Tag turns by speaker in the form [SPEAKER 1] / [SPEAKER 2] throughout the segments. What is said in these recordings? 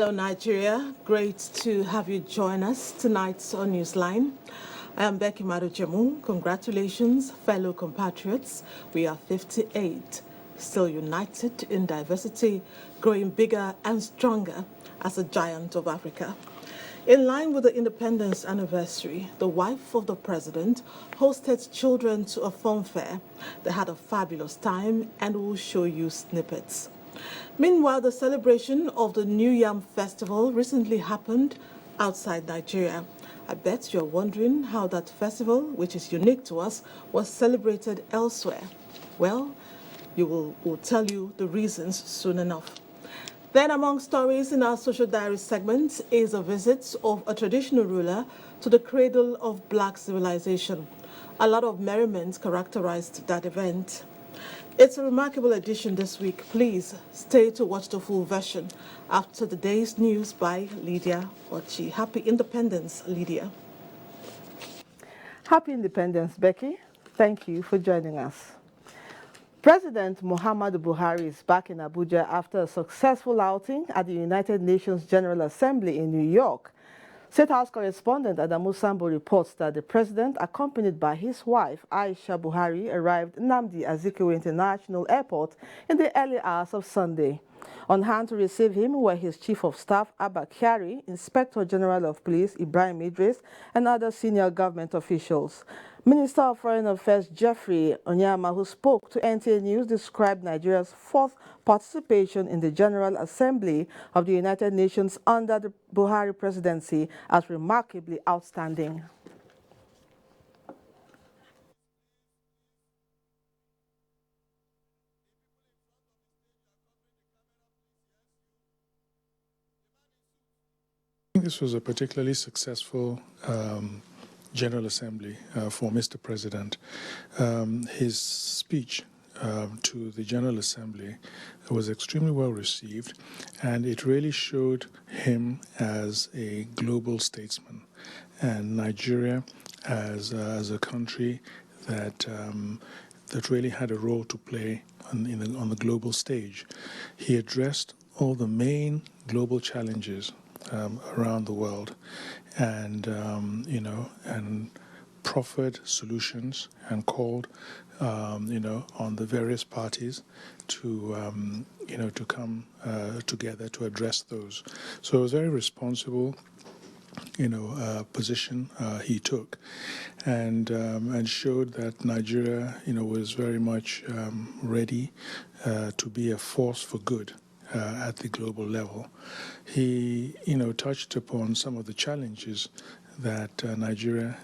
[SPEAKER 1] Hello, Nigeria. Great to have you join us tonight on Newsline. I am Becky Maduchemu. Congratulations, fellow compatriots. We are 58, still united in diversity, growing bigger and stronger as a giant of Africa. In line with the independence anniversary, the wife of the president hosted children to a fun fair. They had a fabulous time and will show you snippets. Meanwhile, the celebration of the New Yam Festival recently happened outside Nigeria. I bet you're wondering how that festival, which is unique to us, was celebrated elsewhere. Well, we'll tell you the reasons soon enough. Then among stories in our social diary segment is a visit of a traditional ruler to the cradle of black civilization. A lot of merriment characterized that event. It's a remarkable edition this week. Please stay to watch the full version after the day's news by Lydia Ochi. Happy Independence, Lydia.
[SPEAKER 2] Happy Independence, Becky. Thank you for joining us. President Muhammadu Buhari is back in Abuja after a successful outing at the United Nations General Assembly in New York. State House correspondent Adamu Sambo reports that the president, accompanied by his wife Aisha Buhari, arrived Nnamdi Azikiwe International Airport in the early hours of Sunday. On hand to receive him were his Chief of Staff Abba Kyari, Inspector General of Police Ibrahim Idris, and other senior government officials. Minister of Foreign Affairs Geoffrey Onyama, who spoke to NTA News, described Nigeria's fourth participation in the General Assembly of the United Nations under the Buhari presidency as remarkably outstanding.
[SPEAKER 3] This was a particularly successful General Assembly for Mr. President. His speech to the General Assembly was extremely well received, and it really showed him as a global statesman and Nigeria as a country that really had a role to play on the global stage. He addressed all the main global challenges around the world, and and proffered solutions and called on the various parties to to come together to address those. So it was very responsible position he took, and showed that Nigeria was very much ready to be a force for good at the global level. He, touched upon some of the challenges that Nigeria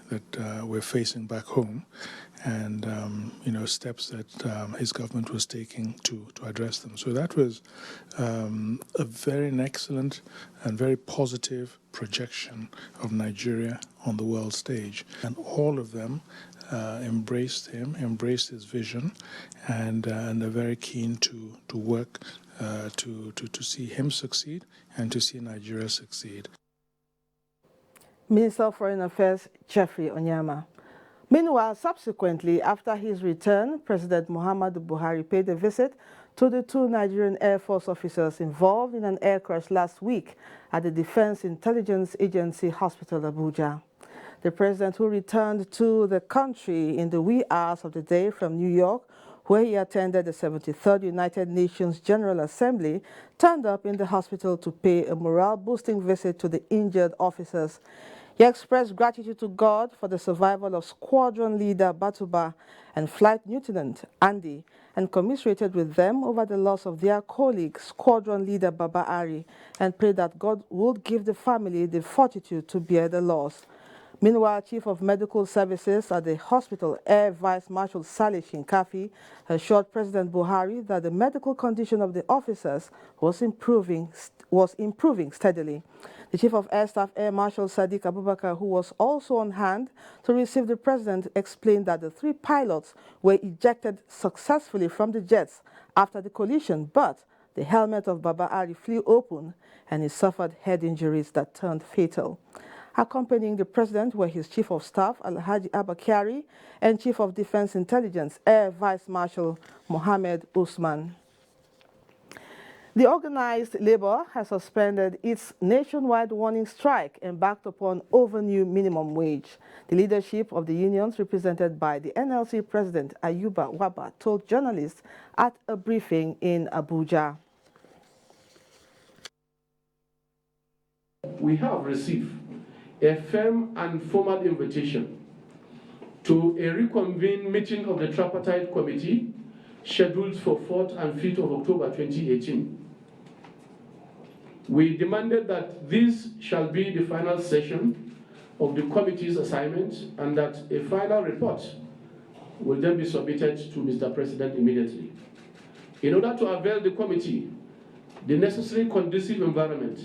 [SPEAKER 3] we're facing back home, and steps that his government was taking to address them. So that was a very excellent and very positive projection of Nigeria on the world stage, and all of them embraced him, embraced his vision, and are very keen to work to see him succeed and to see Nigeria succeed.
[SPEAKER 2] Minister of Foreign Affairs Geoffrey Onyama. Meanwhile, subsequently, after his return, President Muhammadu Buhari paid a visit to the two Nigerian Air Force officers involved in an air crash last week at the Defense Intelligence Agency Hospital, Abuja. The president, who returned to the country in the wee hours of the day from New York, where he attended the 73rd United Nations General Assembly, turned up in the hospital to pay a morale-boosting visit to the injured officers. He expressed gratitude to God for the survival of Squadron Leader Batuba and Flight Lieutenant Andy, and commiserated with them over the loss of their colleague, Squadron Leader Baba Ari, and prayed that God would give the family the fortitude to bear the loss. Meanwhile, Chief of Medical Services at the hospital, Air Vice Marshal Saleh Shinkafi, assured President Buhari that the medical condition of the officers was improving steadily. The Chief of Air Staff, Air Marshal Sadiq Abubakar, who was also on hand to receive the president, explained that the three pilots were ejected successfully from the jets after the collision, but the helmet of Baba Ari flew open and he suffered head injuries that turned fatal. Accompanying the president were his Chief of Staff, Alhaji Abba Kyari, and Chief of Defense Intelligence, Air Vice Marshal Mohammed Usman. The organized labor has suspended its nationwide warning strike embarked upon over new minimum wage. The leadership of the unions, represented by the NLC president Ayuba Waba, told journalists at a briefing in Abuja.
[SPEAKER 4] We have received a firm and formal invitation to a reconvened meeting of the tripartite committee scheduled for 4th and 5th of October 2018. We demanded that this shall be the final session of the committee's assignment and that a final report will then be submitted to Mr. President immediately. In order to avail the committee the necessary conducive environment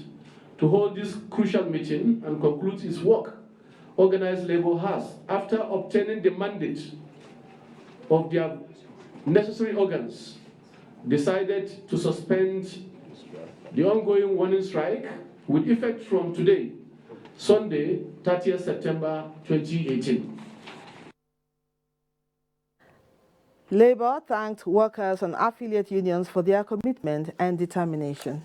[SPEAKER 4] to hold this crucial meeting and conclude its work, organized labor has, after obtaining the mandate of their necessary organs, decided to suspend the ongoing warning strike with effect from today, Sunday, 30th September 2018.
[SPEAKER 2] Labour thanked workers and affiliate unions for their commitment and determination.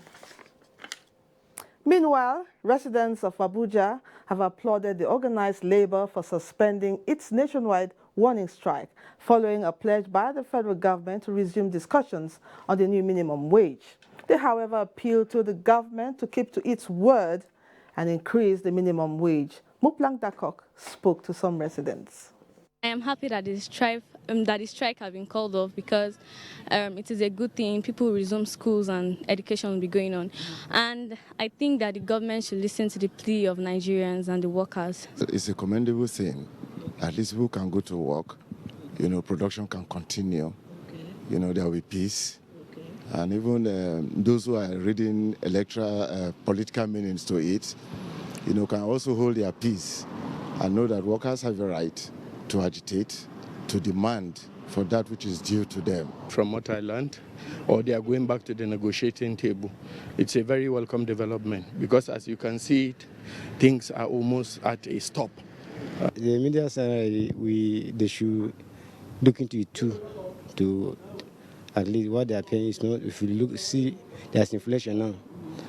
[SPEAKER 2] Meanwhile, residents of Abuja have applauded the organized labour for suspending its nationwide warning strike following a pledge by the federal government to resume discussions on the new minimum wage. They, however, appealed to the government to keep to its word and increase the minimum wage. Muplang Dakok spoke to some residents.
[SPEAKER 5] I am happy that the strike has been called off because it is a good thing. People resume schools and education will be going on. And I think that the government should listen to the plea of Nigerians and the workers.
[SPEAKER 6] It's a commendable thing. At least people can go to work. Production can continue. Okay. There will be peace. Okay. And even those who are reading electoral political meanings to it, can also hold their peace and know that workers have a right to agitate, to demand for that which is due to them.
[SPEAKER 7] From what I learned, or they are going back to the negotiating table. It's a very welcome development because as you can see, things are almost at a stop.
[SPEAKER 8] The media said they should look into it too, to at least what they are paying is not. If you see there's inflation now.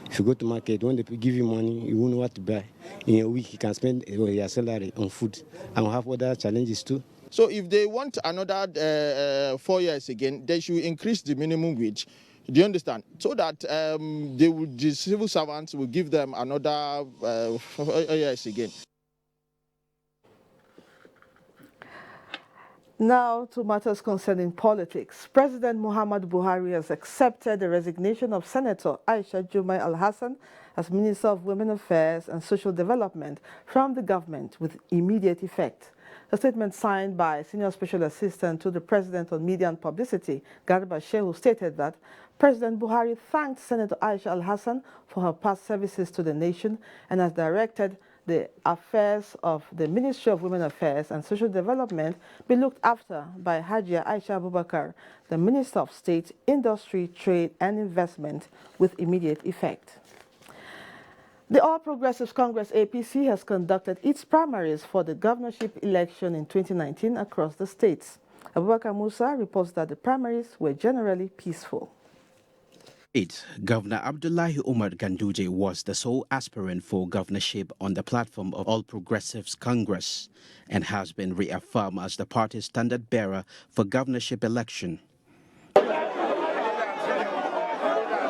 [SPEAKER 8] If you go to market, when they give you money, you won't know what to buy. In a week, you can spend your salary on food and have other challenges too.
[SPEAKER 9] So if they want another 4 years again, they should increase the minimum wage. Do you understand? So that the civil servants will give them another 4 years again.
[SPEAKER 2] Now to matters concerning politics. President Muhammad Buhari has accepted the resignation of Senator Aisha Jumai Al-Hassan as Minister of Women Affairs and Social Development from the government with immediate effect. A statement signed by Senior Special Assistant to the President on Media and Publicity, Garba Shehu, stated that President Buhari thanked Senator Aisha Al-Hassan for her past services to the nation and has directed the affairs of the Ministry of Women Affairs and Social Development be looked after by Hajia Aisha Abubakar, the Minister of State, Industry, Trade and Investment, with immediate effect. The All Progressives Congress APC has conducted its primaries for the governorship election in 2019 across the states. Abubakar Musa reports that the primaries were generally peaceful.
[SPEAKER 10] Governor Abdullahi Umar Ganduje was the sole aspirant for governorship on the platform of All Progressives Congress and has been reaffirmed as the party's standard bearer for governorship election.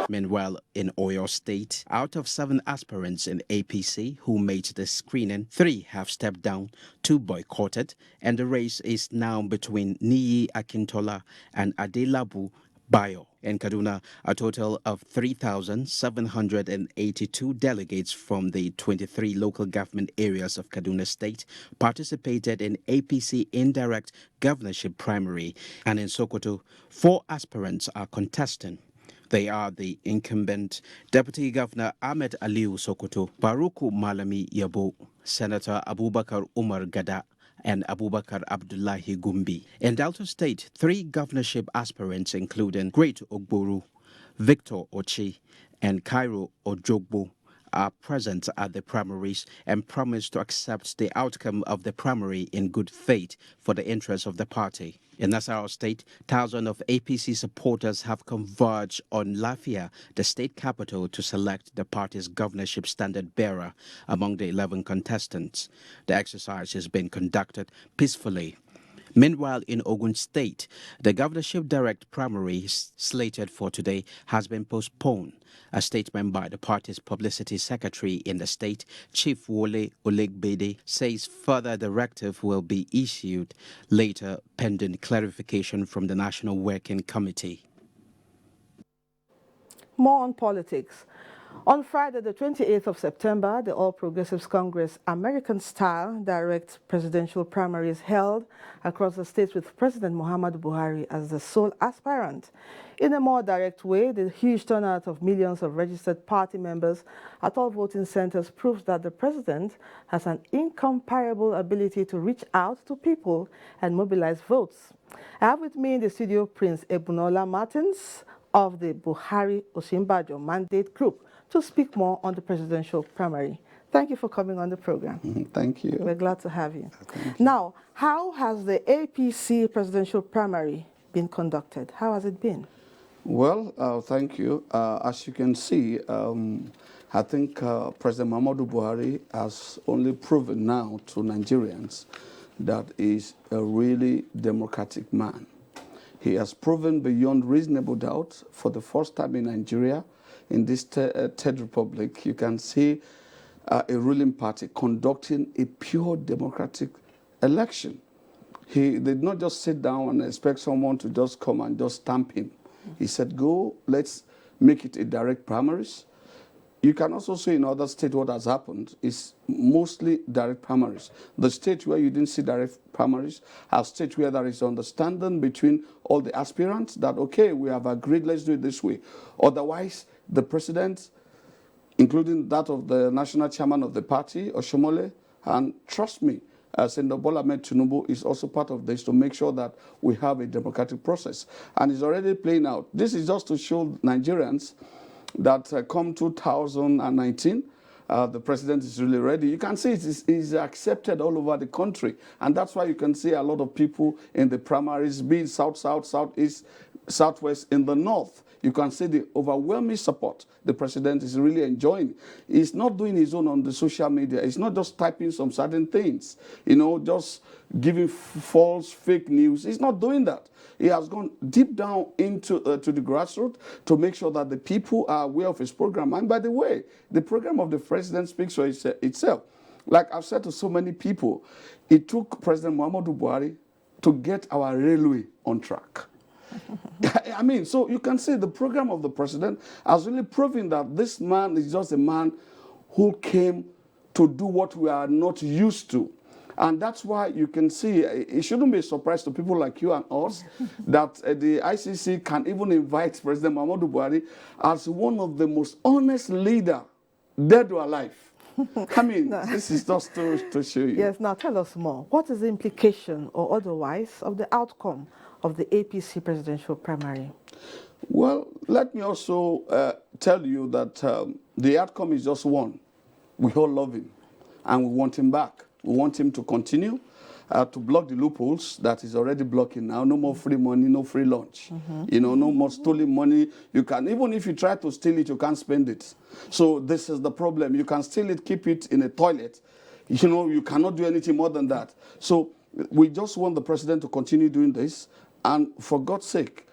[SPEAKER 10] Meanwhile, in Oyo State, out of 7 aspirants in APC who made the screening, 3 have stepped down, 2 boycotted, and the race is now between Niyi Akintola and Adelabu Bayo. In Kaduna, a total of 3,782 delegates from the 23 local government areas of Kaduna State participated in APC indirect governorship primary. And in Sokoto, 4 aspirants are contesting. They are the incumbent Deputy Governor Ahmed Aliu Sokoto, Baruku Malami Yabo, Senator Abubakar Umar Gada, and Abubakar Abdullahi Gumbi. In Delta State, 3 governorship aspirants, including Great Ogboru, Victor Ochi, and Cairo Ojogbo, are present at the primaries and promise to accept the outcome of the primary in good faith for the interests of the party. In Nasarawa State, thousands of APC supporters have converged on Lafia, the state capital, to select the party's governorship standard bearer among the 11 contestants. The exercise has been conducted peacefully. Meanwhile, in Ogun State, the governorship direct primary slated for today has been postponed. A statement by the party's publicity secretary in the state, Chief Wole Olegbede, says further directive will be issued later pending clarification from the National Working Committee.
[SPEAKER 2] More on politics. On Friday, the 28th of September, the All Progressives Congress American-style direct presidential primaries held across the states with President Muhammadu Buhari as the sole aspirant. In a more direct way, the huge turnout of millions of registered party members at all voting centers proves that the president has an incomparable ability to reach out to people and mobilize votes. I have with me in the studio Prince Ebunola Martins of the Buhari Osinbajo Mandate Group to speak more on the presidential primary. Thank you for coming on the program.
[SPEAKER 11] Thank you.
[SPEAKER 2] We're glad to have you. Now, how has the APC presidential primary been conducted? How has it been?
[SPEAKER 11] Well, thank you. As you can see, I think President Muhammadu Buhari has only proven now to Nigerians that he's a really democratic man. He has proven beyond reasonable doubt for the first time in Nigeria, in this third republic, you can see a ruling party conducting a pure democratic election. He did not just sit down and expect someone to just come and just stamp him. He said, go, let's make it a direct primaries. You can also see in other states what has happened is mostly direct primaries. The state where you didn't see direct primaries are states where there is understanding between all the aspirants that, okay, we have agreed, let's do it this way. Otherwise, the president, including that of the national chairman of the party, Oshomole, and trust me, Senator Bola Ahmed Tinubu is also part of this to make sure that we have a democratic process. And it's already playing out. This is just to show Nigerians that come 2019, the president is really ready. You can see it is accepted all over the country. And that's why you can see a lot of people in the primaries, be it South, South, Southeast, Southwest, in the North. You can see the overwhelming support the president is really enjoying. He's not doing his own on the social media. He's not just typing some certain things, you know, just giving false, fake news. He's not doing that. He has gone deep down into to the grassroots to make sure that the people are aware of his program. And by the way, the program of the president speaks for itself. Like I've said to so many people, it took President Muhammadu Buhari to get our railway on track. I mean, so you can see the program of the president has really proven that this man is just a man who came to do what we are not used to. And that's why you can see, it shouldn't be a surprise to people like you and us that the ICC can even invite President Muhammadu Buhari as one of the most honest leaders, dead or alive. I mean, this is just to show you.
[SPEAKER 2] Yes, now tell us more. What is the implication or otherwise of the outcome of the APC presidential primary?
[SPEAKER 11] Well, let me also tell you that the outcome is just one. We all love him and we want him back. We want him to continue to block the loopholes that is already blocking now. No more free money, no free lunch. You know, no more stolen money. You can, even if you try to steal it, you can't spend it. So this is the problem. You can steal it, keep it in a toilet. You know, you cannot do anything more than that. So we just want the president to continue doing this. And for God's sake,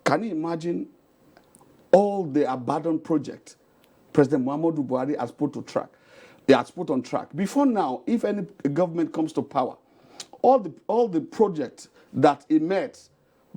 [SPEAKER 11] can you imagine all the abandoned projects President Muhammadu Buhari has put on track? Before now, if any government comes to power, all the projects that emerge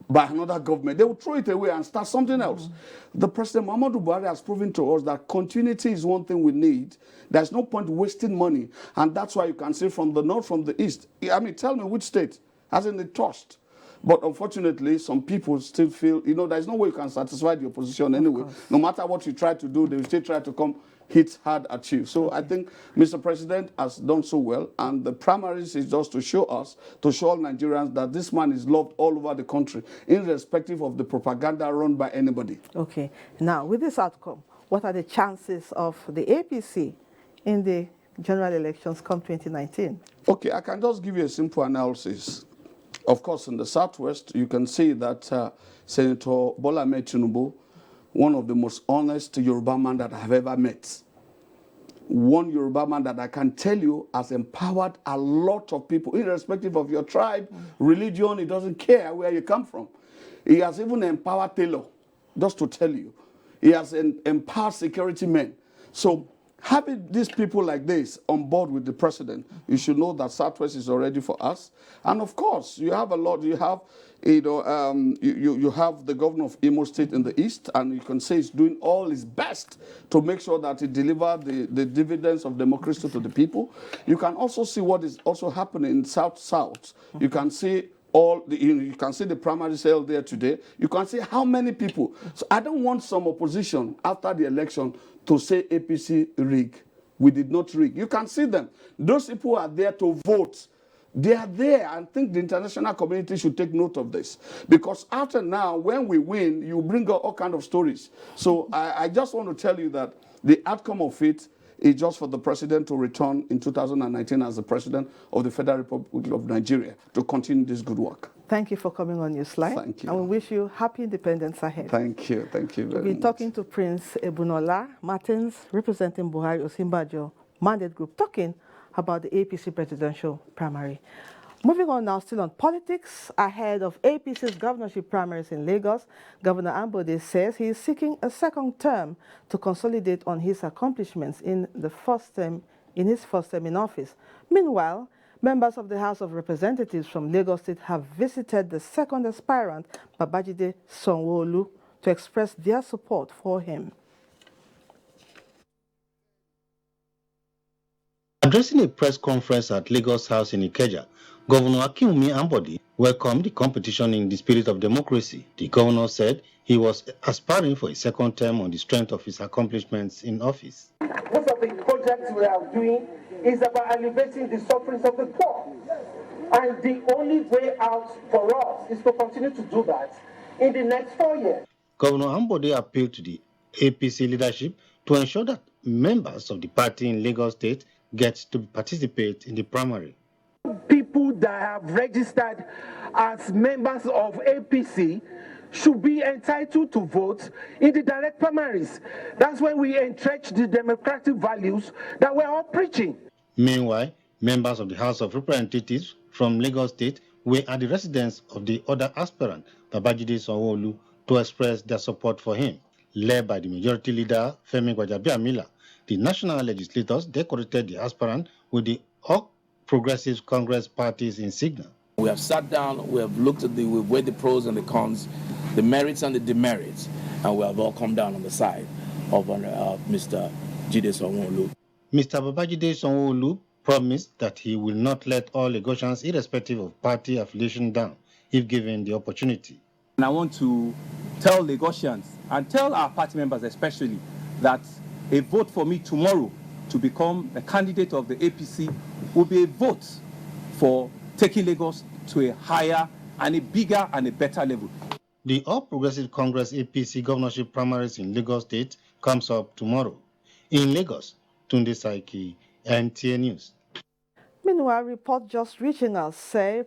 [SPEAKER 11] by another government, they will throw it away and start something else. The President Muhammadu Buhari has proven to us that continuity is one thing we need. There's no point wasting money. And that's why you can see from the north, from the east. I mean, tell me which state hasn't the trust? But unfortunately, some people still feel, you know, there's no way you can satisfy the opposition anyway. No matter what you try to do, they will still try to come hit hard at you. So I think Mr. President has done so well. And the primaries is just to show us, to show all Nigerians that this man is loved all over the country, irrespective of the propaganda run by anybody.
[SPEAKER 2] Okay. Now, with this outcome, what are the chances of the APC in the general elections come 2019?
[SPEAKER 11] Okay, I can just give you a simple analysis. Of course, in the Southwest, you can see that Senator Bola Ahmed Tinubu, one of the most honest Yoruba men that I have ever met, one Yoruba man that I can tell you has empowered a lot of people, irrespective of your tribe, religion, he doesn't care where you come from. He has even empowered Taylor, just to tell you. He has empowered security men. So having these people like this on board with the president, you should know that Southwest is already for us. And of course, you have a lot. You have, you have the governor of Imo State in the east, and you can say he's doing all his best to make sure that he delivers the dividends of democracy to the people. You can also see what is also happening in South-South. You can see you can see the primary sale there today. You can see how many people. So I don't want some opposition after the election to say APC rig. We did not rig. You can see them. Those people are there to vote. They are there. I think the international community should take note of this. Because after now, when we win, you bring out all kinds of stories. So I just want to tell you that the outcome of it is just for the president to return in 2019 as the president of the Federal Republic of Nigeria to continue this good work.
[SPEAKER 2] Thank you for coming on Newsline.
[SPEAKER 11] Thank you.
[SPEAKER 2] And we wish you happy independence ahead.
[SPEAKER 11] Thank you. Thank you very much.
[SPEAKER 2] We've been talking to Prince Ebunola Martins, representing Buhari Osinbajo Mandate Group, talking about the APC presidential primary. Moving on now, still on politics, ahead of APC's governorship primaries in Lagos, Governor Ambode says he is seeking a second term to consolidate on his accomplishments in his first term in office. Meanwhile, members of the House of Representatives from Lagos State have visited the second aspirant, Babajide Sanwo-Olu, to express their support for him.
[SPEAKER 12] Addressing a press conference at Lagos House in Ikeja, Governor Akinwumi Ambode welcomed the competition in the spirit of democracy. The governor said he was aspiring for a second term on the strength of his accomplishments in office.
[SPEAKER 13] Most of the projects we are doing is about alleviating the sufferings of the poor. And the only way out for us is to continue to do that in the next 4 years.
[SPEAKER 12] Governor Ambode appealed to the APC leadership to ensure that members of the party in Lagos State get to participate in the primary.
[SPEAKER 13] People that have registered as members of APC should be entitled to vote in the direct primaries. That's when we entrench the democratic values that we're all preaching.
[SPEAKER 12] Meanwhile, members of the House of Representatives from Lagos State were at the residence of the other aspirant, Babajide Sanwo-Olu, to express their support for him. Led by the majority leader, Femi Gbajabiamila, the national legislators decorated the aspirant with the All Progressive Congress Party's insignia.
[SPEAKER 14] We have sat down, we have looked at we've weighed the pros and the cons, the merits and the demerits, and we have all come down on the side of Mr. Jide Sanwo-Olu.
[SPEAKER 12] Mr. Babajide Sanwo-Olu promised that he will not let all Lagosians, irrespective of party affiliation, down if given the opportunity.
[SPEAKER 15] And I want to tell Lagosians and tell our party members especially that a vote for me tomorrow to become a candidate of the APC will be a vote for taking Lagos to a higher and a bigger and a better level.
[SPEAKER 12] The All Progressive Congress APC governorship primaries in Lagos State comes up tomorrow. In Lagos, Tunde Saiki, NTA News.
[SPEAKER 2] Meanwhile, reports just reaching us say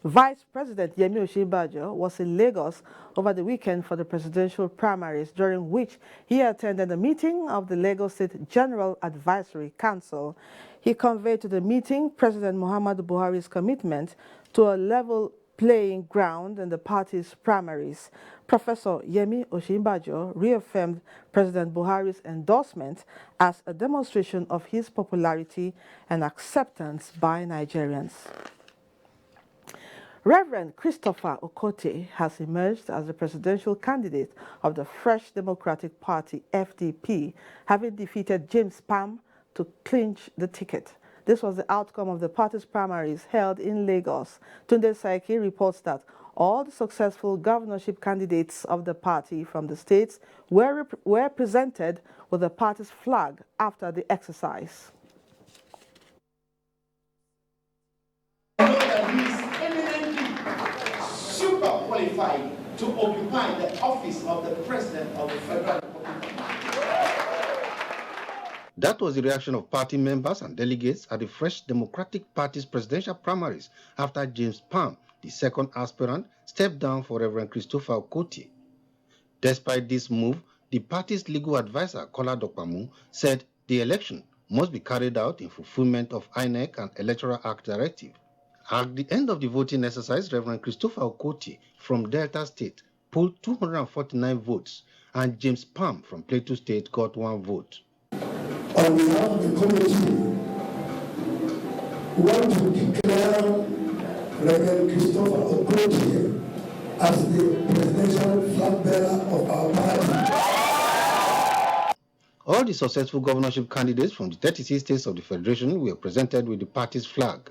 [SPEAKER 2] Vice President Yemi Osinbajo was in Lagos over the weekend for the presidential primaries, during which he attended a meeting of the Lagos State General Advisory Council. He conveyed to the meeting President Muhammadu Buhari's commitment to a level playing ground in the party's primaries. Professor Yemi Osinbajo reaffirmed President Buhari's endorsement as a demonstration of his popularity and acceptance by Nigerians. Reverend Christopher Okote has emerged as the presidential candidate of the Fresh Democratic Party, FDP, having defeated James Pam to clinch the ticket. This was the outcome of the party's primaries held in Lagos. Tunde Saiki reports that all the successful governorship candidates of the party from the states were presented with the party's flag after the exercise.
[SPEAKER 16] Super qualified to occupy the office of the President of the Federal Republic.
[SPEAKER 12] That was the reaction of party members and delegates at the Fresh Democratic Party's presidential primaries after James Palm, the second aspirant, stepped down for Reverend Christopher Okoti. Despite this move, the party's legal advisor, Kola Dokpamu, said the election must be carried out in fulfillment of INEC and Electoral Act directive. At the end of the voting exercise, Reverend Christopher Okoti from Delta State polled 249 votes, and James Palm from Plateau State got 1 vote.
[SPEAKER 16] On behalf of the committee, we want to declare Reverend Christopher Okoti as the presidential flag bearer of our party.
[SPEAKER 12] All the successful governorship candidates from the 36 states of the Federation were presented with the party's flag.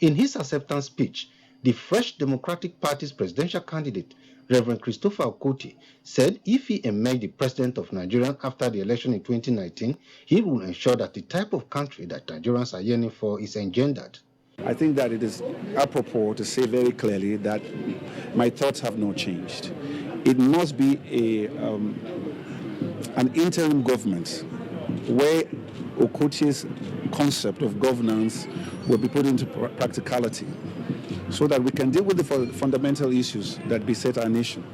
[SPEAKER 12] In his acceptance speech, the Fresh Democratic Party's presidential candidate, Reverend Christopher Okoti, said if he emerged the president of Nigeria after the election in 2019, he will ensure that the type of country that Nigerians are yearning for is engendered.
[SPEAKER 17] I think that it is apropos to say very clearly that my thoughts have not changed. It must be an interim government where Okoti's concept of governance will be put into practicality so that we can deal with the fundamental issues that beset our nation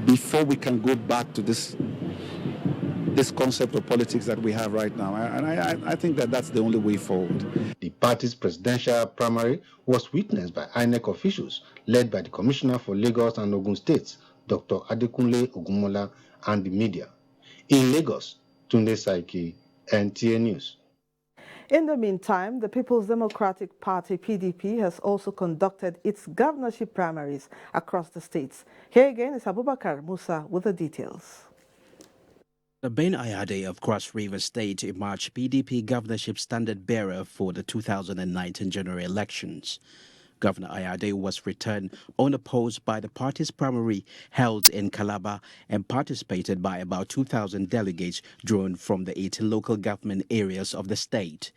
[SPEAKER 17] before we can go back to this concept of politics that we have right now. And I think that that's the only way forward.
[SPEAKER 12] The party's presidential primary was witnessed by INEC officials led by the Commissioner for Lagos and Ogun States, Dr. Adekunle Ogunmola, and the media. In Lagos, Tunde Saiki, NTA News.
[SPEAKER 2] In the meantime, the People's Democratic Party, PDP, has also conducted its governorship primaries across the states. Here again is Abubakar Musa with the details.
[SPEAKER 10] The Ben Ayade of Cross River State emerged PDP governorship standard bearer for the 2019 general elections. Governor Ayade was returned unopposed by the party's primary held in Calabar and participated by about 2,000 delegates drawn from the 18 local government areas of the state.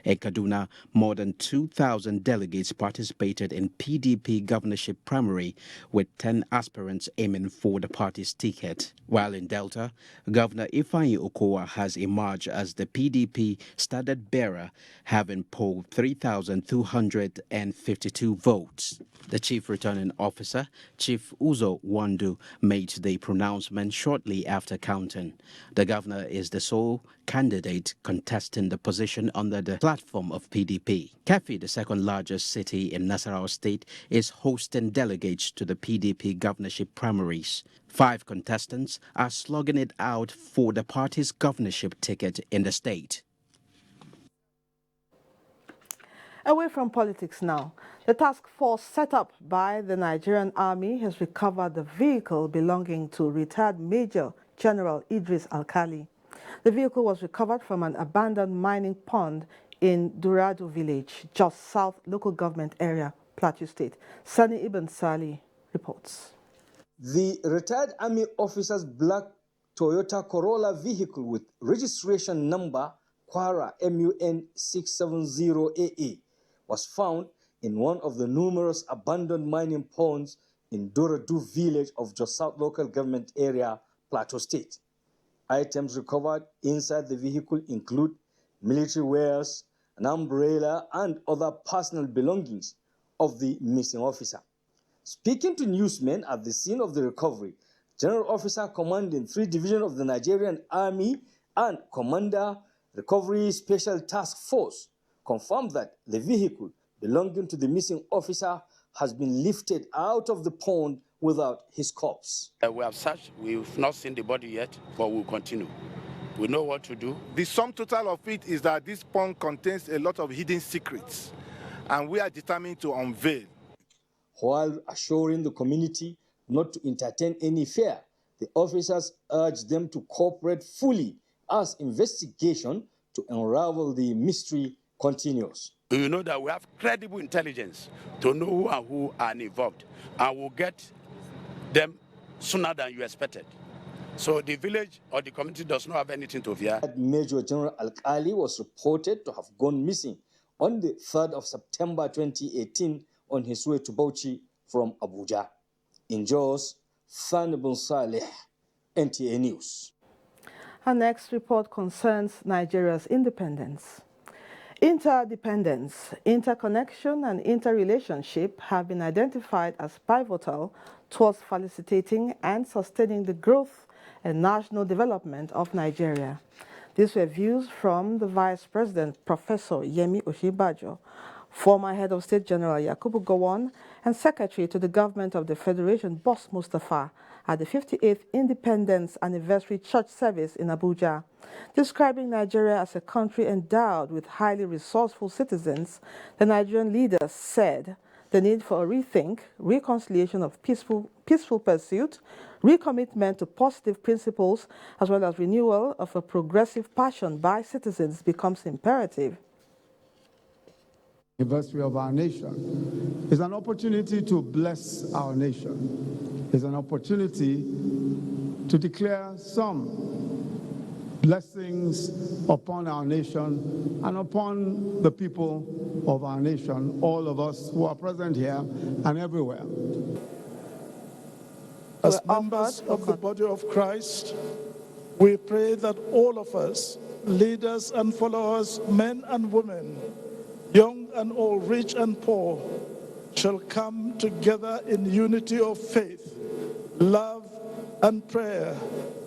[SPEAKER 10] In Kaduna, more than 2,000 delegates participated in PDP governorship primary, with 10 aspirants aiming for the party's ticket. While in Delta, Governor Ifeanyi Okowa has emerged as the PDP standard bearer, having polled 3,252 votes. The chief returning officer, Chief Uzo Wandu, made the pronouncement shortly after counting. The governor is the sole candidate contesting the position under the platform of PDP. Kefi, the second largest city in Nasarawa State, is hosting delegates to the PDP governorship primaries. 5 contestants are slugging it out for the party's governorship ticket in the state.
[SPEAKER 2] Away from politics now, the task force set up by the Nigerian Army has recovered the vehicle belonging to retired Major General Idris Alkali. The vehicle was recovered from an abandoned mining pond in Duradu village, just south local government area, Plateau State. Sani Ibn Sali reports.
[SPEAKER 18] The retired Army officer's black Toyota Corolla vehicle with registration number Kwara MUN 670AA was found in one of the numerous abandoned mining ponds in Duradu village of Jos South local government area, Plateau State. Items recovered inside the vehicle include military wares, an umbrella, and other personal belongings of the missing officer. Speaking to newsmen at the scene of the recovery, General Officer Commanding 3 Division of the Nigerian Army and Commander Recovery Special Task Force confirmed that the vehicle belonging to the missing officer has been lifted out of the pond without his corpse.
[SPEAKER 19] We have searched. We've not seen the body yet, but we'll continue. We know what to do.
[SPEAKER 20] The sum total of it is that this pond contains a lot of hidden secrets, and we are determined to unveil.
[SPEAKER 18] While assuring the community not to entertain any fear, the officers urged them to cooperate fully as investigation to unravel the mystery continues.
[SPEAKER 19] You know that we have credible intelligence to know who are involved, and we'll get them sooner than you expected. So the village or the community does not have anything to fear.
[SPEAKER 18] Major General Alkali was reported to have gone missing on the 3rd of September 2018 on his way to Bauchi from Abuja. In Jos, Sani Ibn Saleh, NTA News.
[SPEAKER 2] Our next report concerns Nigeria's independence. Interdependence, interconnection, and interrelationship have been identified as pivotal towards facilitating and sustaining the growth and national development of Nigeria. These were views from the Vice President, Professor Yemi Osinbajo, former Head of State General Yakubu Gowon, and Secretary to the Government of the Federation, Boss Mustafa, at the 58th Independence Anniversary Church Service in Abuja. Describing Nigeria as a country endowed with highly resourceful citizens, the Nigerian leaders said the need for a rethink, reconciliation of peaceful pursuit, recommitment to positive principles, as well as renewal of a progressive passion by citizens becomes imperative.
[SPEAKER 21] Anniversary of our nation is an opportunity to bless our nation. It's an opportunity to declare some blessings upon our nation and upon the people of our nation, all of us who are present here and everywhere.
[SPEAKER 22] As members of the body of Christ, we pray that all of us, leaders and followers, men and women, young and old, rich and poor, shall come together in unity of faith, love, and prayer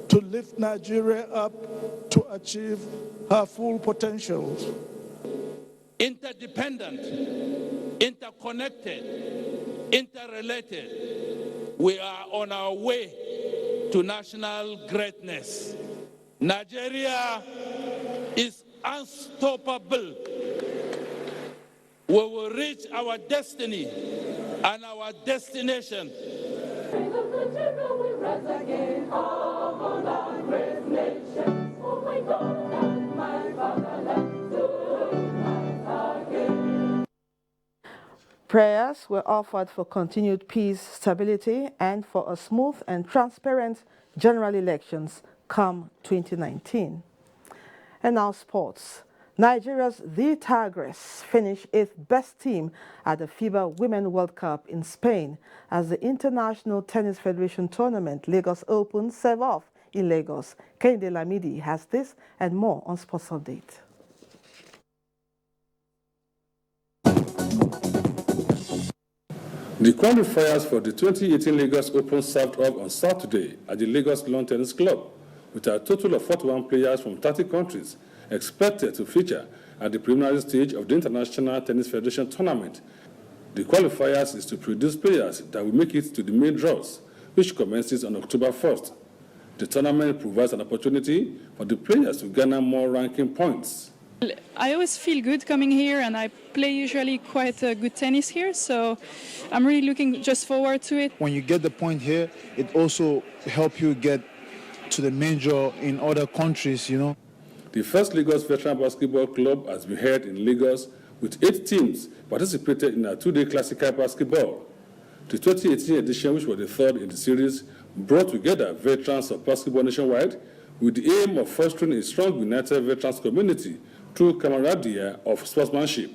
[SPEAKER 22] to lift Nigeria up to achieve her full potential.
[SPEAKER 23] Interdependent, interconnected, interrelated, we are on our way to national greatness. Nigeria is unstoppable. We will reach our destiny and our destination.
[SPEAKER 2] Prayers were offered for continued peace, stability, and for a smooth and transparent general elections come 2019. And now sports. Nigeria's The Tigers finished 8th best team at the FIBA Women World Cup in Spain as the International Tennis Federation Tournament Lagos Open serve off in Lagos. Kehinde Lamidi has this and more on Sports Update.
[SPEAKER 24] The qualifiers for the 2018 Lagos Open served up on Saturday at the Lagos Lawn Tennis Club, with a total of 41 players from 30 countries expected to feature at the preliminary stage of the International Tennis Federation Tournament. The qualifiers is to produce players that will make it to the main draws, which commences on October 1st. The tournament provides an opportunity for the players to garner more ranking points.
[SPEAKER 25] I always feel good coming here, and I play usually quite good tennis here, so I'm really looking just forward to it.
[SPEAKER 26] When you get the point here, it also helps you get to the main draw in other countries, you know.
[SPEAKER 24] The first Lagos Veteran Basketball Club has been held in Lagos, with 8 teams participated in a 2-day classical basketball. The 2018 edition, which was the third in the series, brought together veterans of basketball nationwide with the aim of fostering a strong, united veterans community through camaraderie of sportsmanship.